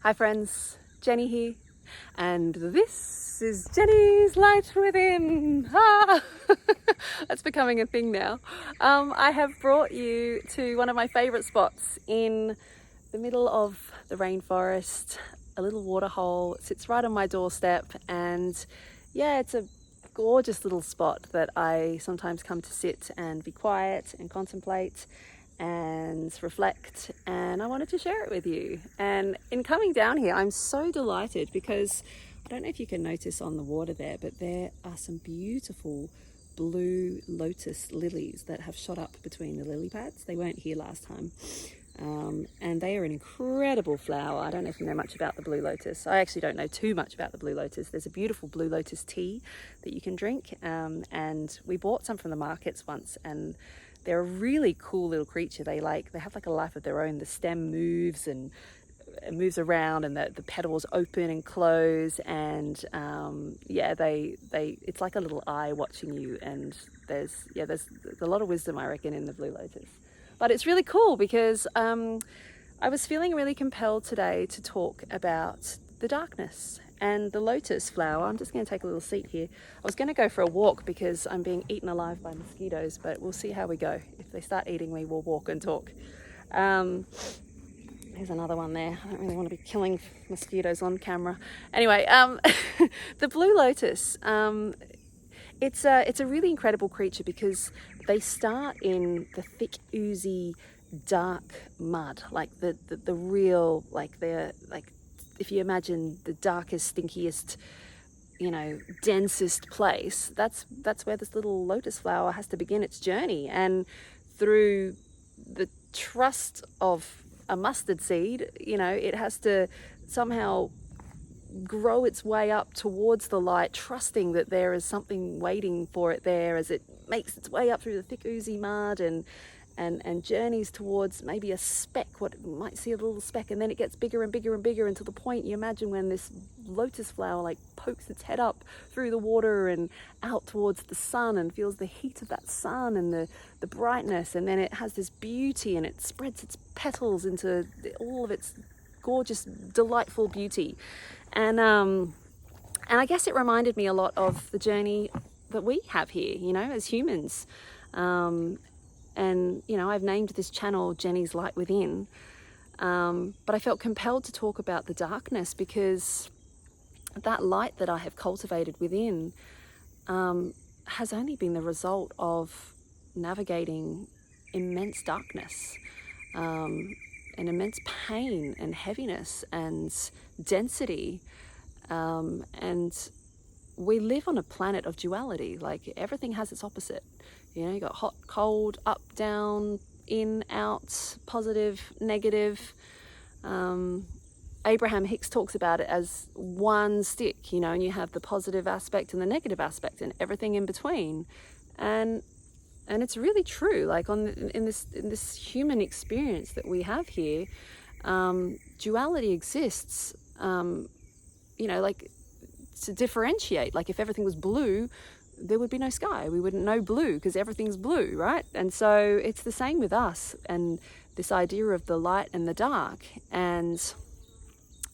Hi friends, Jenny here, and this is Jenny's Light Within. That's becoming a thing now. I have brought you to one of my favourite spots in the middle of the rainforest, a little waterhole. It sits right on my doorstep, and yeah, it's a gorgeous little spot that I sometimes come to sit and be quiet and contemplate and reflect, and I wanted to share it with you. And in coming down here, I'm so delighted because I don't know if you can notice on the water there, but there are some beautiful blue lotus lilies that have shot up between the lily pads. They weren't here last time. And they are an incredible flower. I don't know if you know much about the blue lotus. I actually don't know too much about the blue lotus. There's a beautiful blue lotus tea that you can drink, and we bought some from the markets once, and they're a really cool little creature. They have like a life of their own. The stem moves and it moves around, and the petals open and close, and it's like a little eye watching you. And there's a lot of wisdom, I reckon, in the blue lotus. But it's really cool because I was feeling really compelled today to talk about the darkness and the lotus flower. I'm just going to take a little seat here. I was going to go for a walk because I'm being eaten alive by mosquitoes, but we'll see how we go. If they start eating me, we'll walk and talk. There's another one there. I don't really want to be killing mosquitoes on camera. Anyway, the blue lotus, it's a really incredible creature because they start in the thick, oozy, dark mud, like the real, if you imagine the darkest, stinkiest, densest place, that's where this little lotus flower has to begin its journey. And through the trust of a mustard seed, it has to somehow grow its way up towards the light, trusting that there is something waiting for it there as it makes its way up through the thick, oozy mud and journeys towards maybe a speck, what you might see a little speck, and then it gets bigger and bigger and bigger until the point you imagine when this lotus flower pokes its head up through the water and out towards the sun and feels the heat of that sun and the brightness, and then it has this beauty and it spreads its petals into all of its gorgeous, delightful beauty. And I guess it reminded me a lot of the journey that we have here, as humans. And, I've named this channel Jenny's Light Within, but I felt compelled to talk about the darkness because that light that I have cultivated within has only been the result of navigating immense darkness, and immense pain and heaviness and density. And we live on a planet of duality. Everything has its opposite. You got hot, cold, up, down, in, out, positive, negative. Abraham Hicks talks about it as one stick, and you have the positive aspect and the negative aspect and everything in between. And it's really true. In this human experience that we have here, duality exists. To differentiate. If everything was blue, there would be no sky. We wouldn't know blue because everything's blue, right? And so it's the same with us and this idea of the light and the dark. And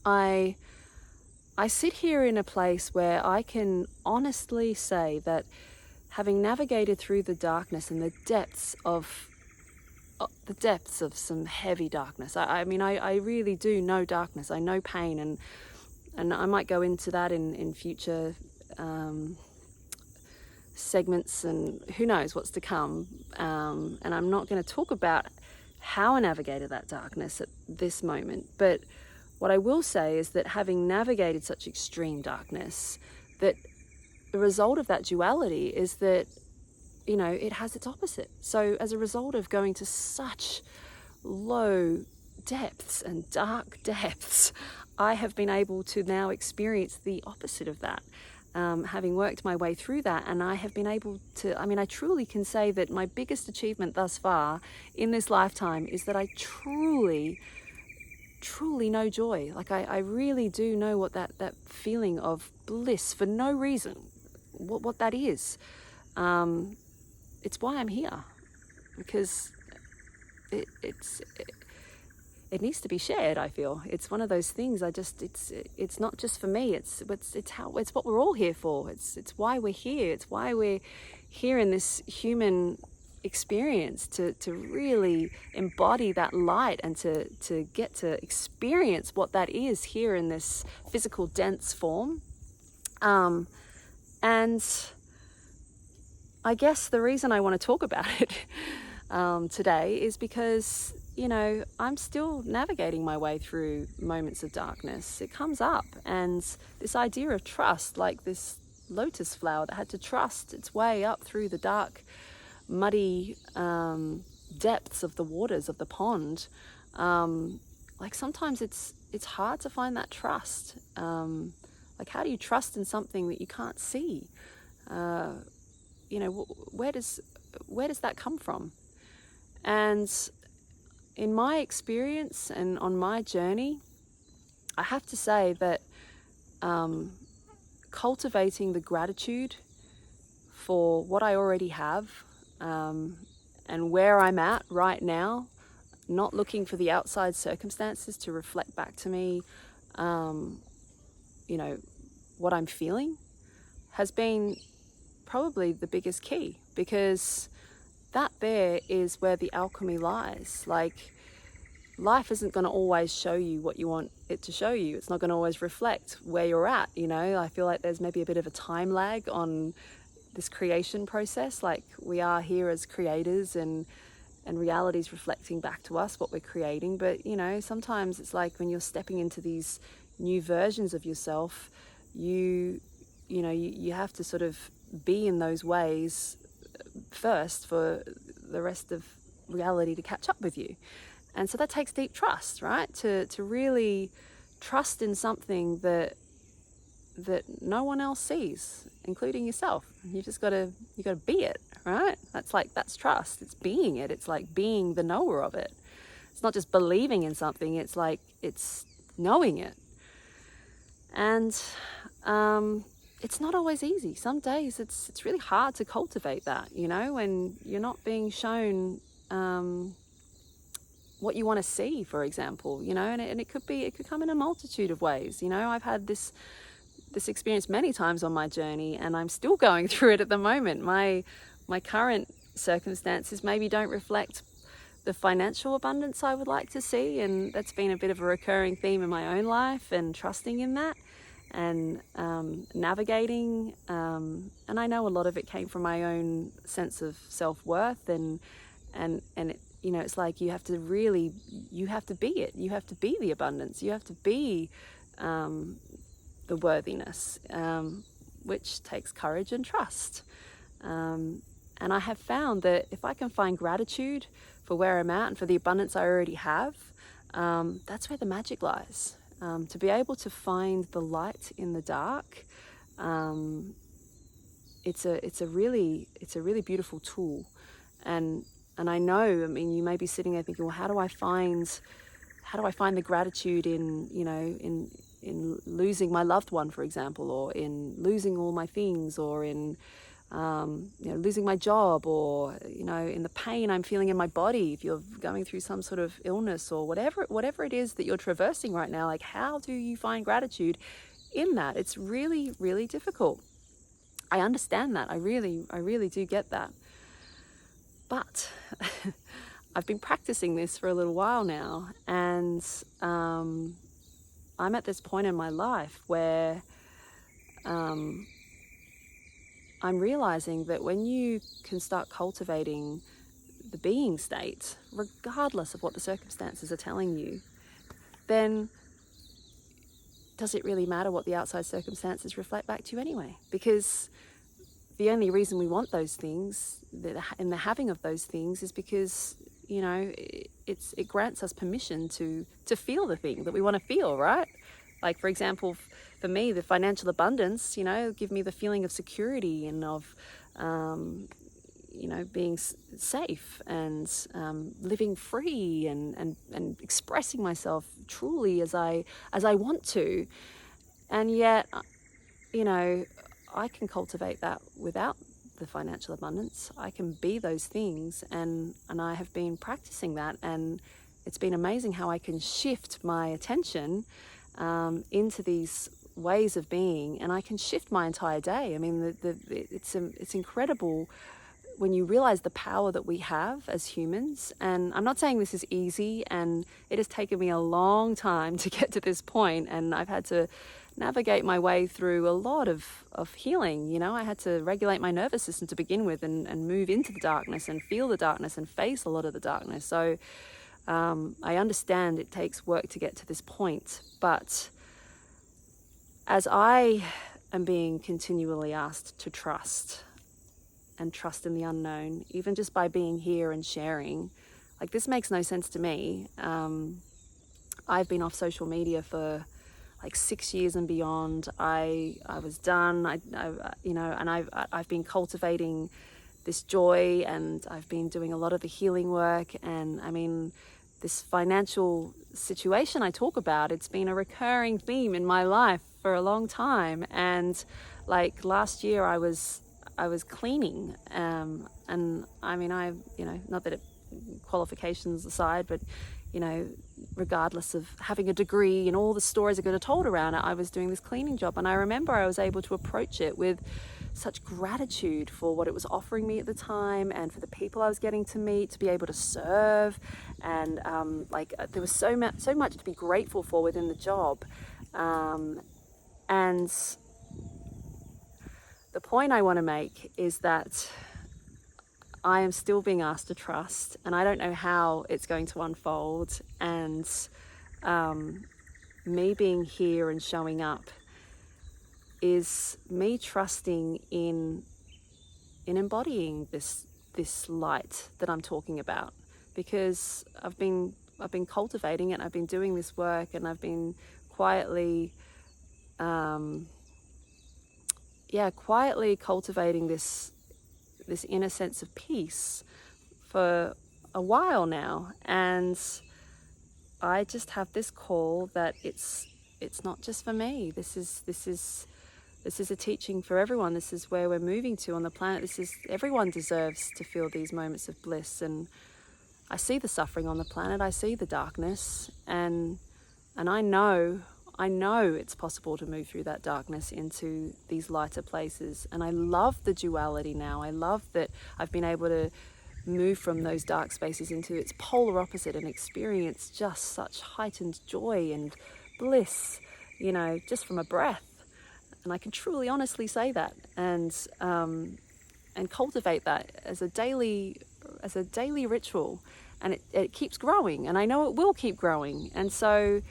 I sit here in a place where I can honestly say that having navigated through the darkness and the depths of some heavy darkness, I really do know darkness. I know pain, and I might go into that in future segments, and who knows what's to come. And I'm not going to talk about how I navigated that darkness at this moment, but what I will say is that having navigated such extreme darkness, that the result of that duality is that it has its opposite. So as a result of going to such low depths and dark depths, I have been able to now experience the opposite of that, having worked my way through that. And I have been able to, I truly can say that my biggest achievement thus far in this lifetime is that I truly know joy. I really do know what that feeling of bliss for no reason, what that is. It's why I'm here, because it needs to be shared. I feel it's one of those things. It's not just for me. It's what we're all here for. It's why we're here. It's why we're here in this human experience, to really embody that light and to get to experience what that is here in this physical dense form. And I guess the reason I want to talk about it today is because, you know, I'm still navigating my way through moments of darkness. It comes up, and this idea of trust, like this lotus flower that had to trust its way up through the dark, muddy depths of the waters of the pond. Like sometimes it's hard to find that trust. Like, how do you trust in something that you can't see? You know, where does that come from? And in my experience and on my journey, I have to say that cultivating the gratitude for what I already have, and where I'm at right now, not looking for the outside circumstances to reflect back to me, you know, what I'm feeling, has been probably the biggest key, because that there is where the alchemy lies. Like, life isn't going to always show you what you want it to show you. It's not going to always reflect where you're at. You know, I feel like there's maybe a bit of a time lag on this creation process. Like, we are here as creators, and reality's reflecting back to us what we're creating. But, you know, sometimes it's like when you're stepping into these new versions of yourself, you have to sort of be in those ways first for the rest of reality to catch up with you. And so that takes deep trust, right? To really trust in something that no one else sees, including yourself. You gotta be it, right? That's trust. It's being it. It's like being the knower of it. It's not just believing in something. It's like it's knowing it. And it's not always easy. Some days it's really hard to cultivate that, you know, when you're not being shown what you want to see, for example, you know, and it could come in a multitude of ways. You know, I've had this experience many times on my journey, and I'm still going through it at the moment. My current circumstances maybe don't reflect the financial abundance I would like to see, and that's been a bit of a recurring theme in my own life, and trusting in that, and navigating, and I know a lot of it came from my own sense of self-worth, and it, you know, it's like you have to be it. You have to be the abundance. You have to be the worthiness, which takes courage and trust. And I have found that if I can find gratitude for where I'm at and for the abundance I already have, that's where the magic lies. To be able to find the light in the dark, it's a really beautiful tool. And I know, I mean, you may be sitting there thinking, well, how do I find the gratitude in, you know, in losing my loved one, for example, or in losing all my things, or in you know, losing my job, or, you know, in the pain I'm feeling in my body, if you're going through some sort of illness, or whatever it is that you're traversing right now. Like, how do you find gratitude in that? It's really, really difficult. I understand that. I really do get that. But I've been practicing this for a little while now, and I'm at this point in my life where I'm realizing that when you can start cultivating the being state, regardless of what the circumstances are telling you, then does it really matter what the outside circumstances reflect back to you anyway? Because the only reason we want those things, in the having of those things, is because, you know, it grants us permission to feel the thing that we want to feel, right? Like, for example, for me, the financial abundance, you know, give me the feeling of security and of, you know, being safe and living free and expressing myself truly as I want to. And yet, you know, I can cultivate that without the financial abundance. I can be those things, and I have been practicing that, and it's been amazing how I can shift my attention into these ways of being, and I can shift my entire day. I mean, it's incredible when you realize the power that we have as humans. And I'm not saying this is easy, and it has taken me a long time to get to this point, and I've had to navigate my way through a lot of healing. You know, I had to regulate my nervous system to begin with, and move into the darkness and feel the darkness and face a lot of the darkness. So I understand it takes work to get to this point, but as I am being continually asked to trust and trust in the unknown, even just by being here and sharing, like, this makes no sense to me. I've been off social media for like 6 years and beyond. I was done. I've been cultivating this joy, and I've been doing a lot of the healing work. And I mean, this financial situation I talk about, it's been a recurring theme in my life for a long time. And like last year I was cleaning, and I mean, not that qualifications aside, but regardless of having a degree and all the stories that are told around it, I was doing this cleaning job. And I remember I was able to approach it with such gratitude for what it was offering me at the time, and for the people I was getting to meet, to be able to serve. And there was so much to be grateful for within the job. And the point I want to make is that I am still being asked to trust, and I don't know how it's going to unfold. And me being here and showing up is me trusting in embodying this light that I'm talking about, because I've been cultivating it, and I've been doing this work, and I've been quietly cultivating this inner sense of peace for a while now. And I just have this call that it's not just for me. This is a teaching for everyone. This is where we're moving to on the planet. Everyone deserves to feel these moments of bliss. And I see the suffering on the planet. I see the darkness, and I know it's possible to move through that darkness into these lighter places. And I love the duality now. I love that I've been able to move from those dark spaces into its polar opposite and experience just such heightened joy and bliss, just from a breath. And I can truly honestly say that, and cultivate that as a daily ritual. And it keeps growing, and I know it will keep growing. And so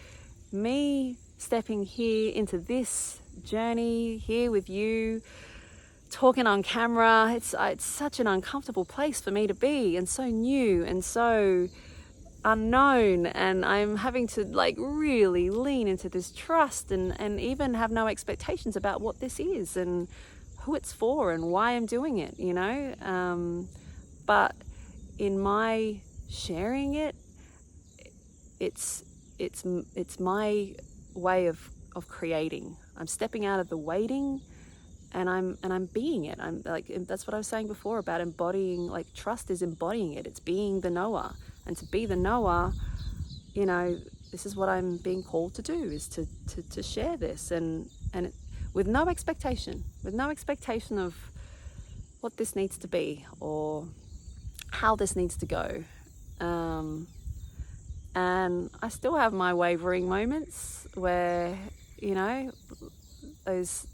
me stepping here into this journey here with you, talking on camera, it's such an uncomfortable place for me to be, and so new and so unknown. And I'm having to really lean into this trust, and even have no expectations about what this is and who it's for and why I'm doing it, but in my sharing it, it's my way of creating. I'm stepping out of the waiting, and I'm being it. I'm that's what I was saying before about embodying. Trust is embodying it. It's being the knower. And to be the knower, this is what I'm being called to do, is to share this, and with no expectation of what this needs to be or how this needs to go. And I still have my wavering moments where, those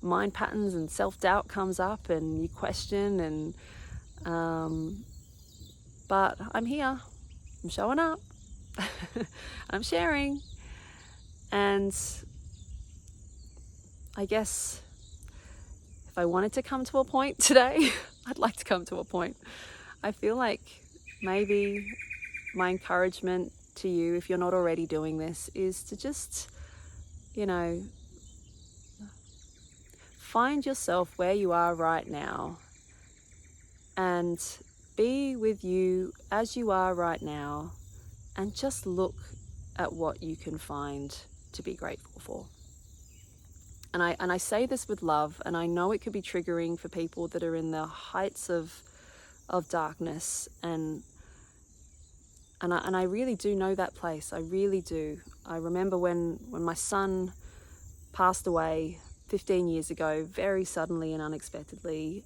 mind patterns and self-doubt comes up, and you question, and but I'm here, I'm showing up, I'm sharing. And I guess if I wanted to come to a point today, I'd like to come to a point. I feel like maybe my encouragement to you, if you're not already doing this, is to just, find yourself where you are right now, and be with you as you are right now, and just look at what you can find to be grateful for. And I say this with love, and I know it could be triggering for people that are in the heights of darkness, and And I really do know that place. I really do. I remember when my son passed away 15 years ago, very suddenly and unexpectedly.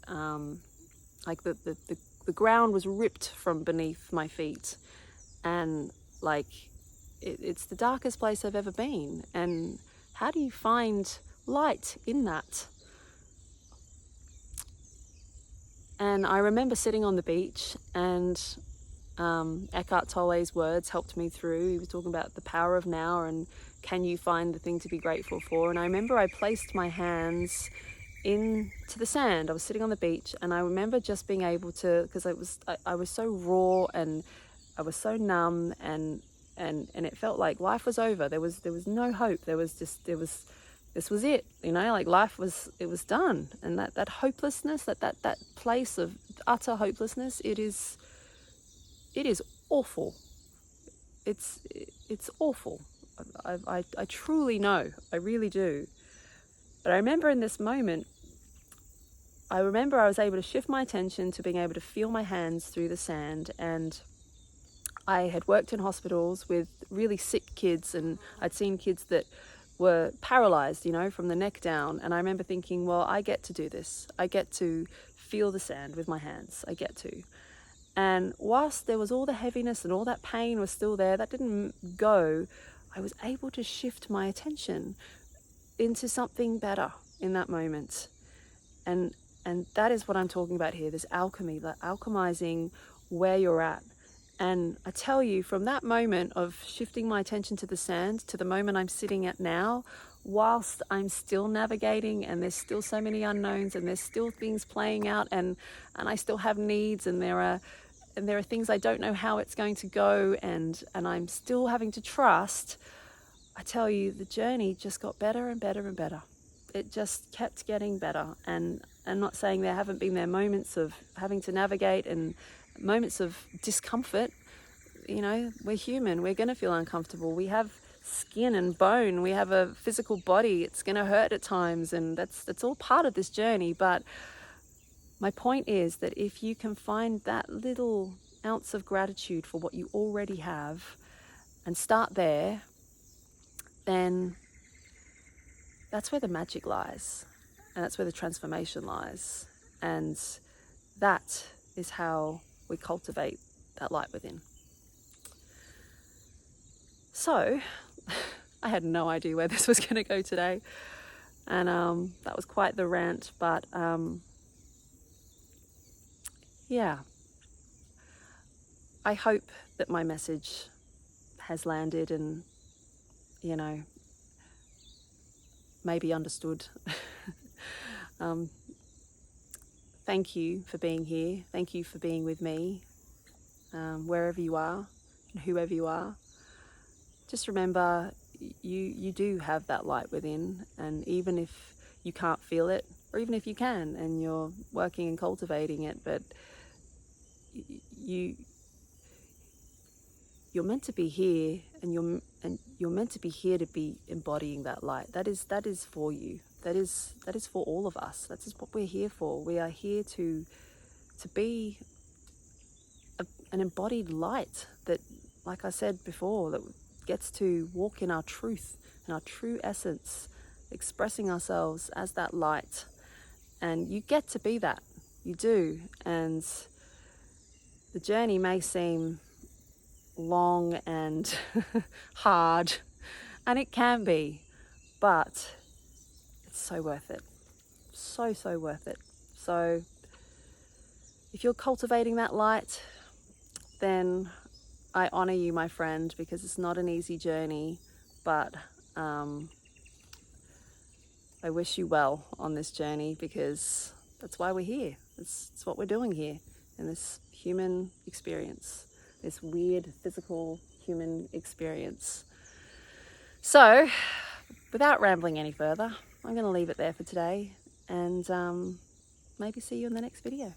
Like the ground was ripped from beneath my feet, and like it's the darkest place I've ever been. And how do you find light in that? And I remember sitting on the beach, and Eckhart Tolle's words helped me through. He was talking about the power of now and can you find the thing to be grateful for. And I remember I placed my hands into the sand. I was sitting on the beach, and I remember just being able to, because I was so raw and I was so numb, and it felt like life was over. There was no hope. This was it, you know, like life was done. And that hopelessness, that place of utter hopelessness, it is awful. It's awful. I truly know. I really do. But I remember in this moment, I was able to shift my attention to being able to feel my hands through the sand. And I had worked in hospitals with really sick kids, and I'd seen kids that were paralyzed, you know, from the neck down. And I remember thinking, well, I get to do this. I get to feel the sand with my hands. I get to. And whilst there was all the heaviness and all that pain was still there, that didn't go, I was able to shift my attention into something better in that moment. And that is what I'm talking about here, this alchemy, like alchemizing where you're at. And I tell you, from that moment of shifting my attention to the sand to the moment I'm sitting at now, whilst I'm still navigating, and there's still so many unknowns, and there's still things playing out, and I still have needs, and there are things I don't know how it's going to go, and I'm still having to trust. I tell you, the journey just got better and better and better. It just kept getting better. And I'm not saying there haven't been there moments of having to navigate and moments of discomfort. You know, we're human. We're going to feel uncomfortable. We have skin and bone. We have a physical body. It's going to hurt at times, and that's all part of this journey. But my point is that if you can find that little ounce of gratitude for what you already have and start there, then that's where the magic lies, and that's where the transformation lies. And that is how we cultivate that light within. So I had no idea where this was going to go today, and that was quite the rant. But yeah, I hope that my message has landed and, you know, maybe understood. Thank you for being here. Thank you for being with me, wherever you are and whoever you are. Just remember, you do have that light within, and even if you can't feel it, or even if you can and you're working and cultivating it, but you're meant to be here, and you're meant to be here to be embodying that light. That is for you. That is for all of us. That is what we're here for. We are here to be an embodied light that, like I said before, that gets to walk in our truth, in our true essence, expressing ourselves as that light. And you get to be that. You do. And the journey may seem long and hard, and it can be, but it's so worth it. So worth it. So if you're cultivating that light, then I honor you, my friend, because it's not an easy journey, but I wish you well on this journey, because that's why we're here. It's what we're doing here in this human experience, this weird physical human experience. So, without rambling any further, I'm going to leave it there for today, and maybe see you in the next video.